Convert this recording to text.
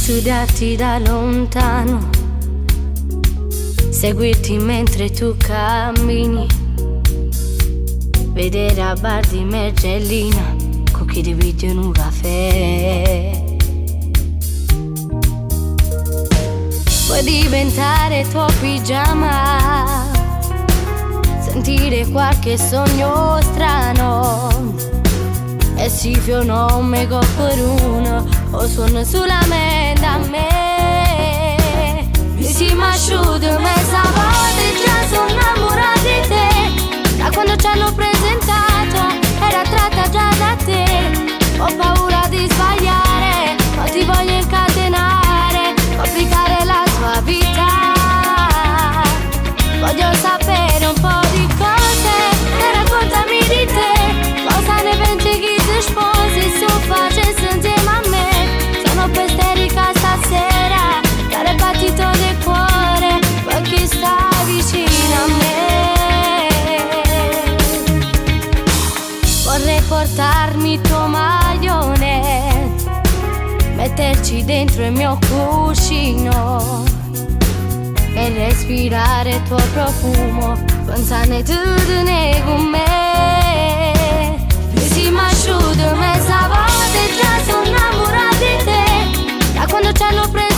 studiarti da lontano, seguirti mentre tu cammini, vedere a bar di Mergellina con chi divide in un caffè. Puoi diventare tuo pigiama, sentire qualche sogno strano, e si fiona un mega per uno o suona sulla mente a me. Mi si m'asciuga mezza volta e già sono innamorata di te. Da quando ci hanno presentato era attratta già da te. Ho paura di sbagliare, ma ti voglio incatenare, complicare la tua vita. Voglio sapere un po' di cose e raccontami di te. Cosa ne pensi chi ti sposi su facesse insieme a me? Sono per isterica stasera, dare battito del cuore, perché stai vicino a me. Vorrei portarmi il tuo maglione, metterci dentro il mio cuscino e respirare il tuo profumo, pensare tutto ne con me. Mi si m'asciuga mezza volta e già sono innamorata di te. Da quando ci hanno preso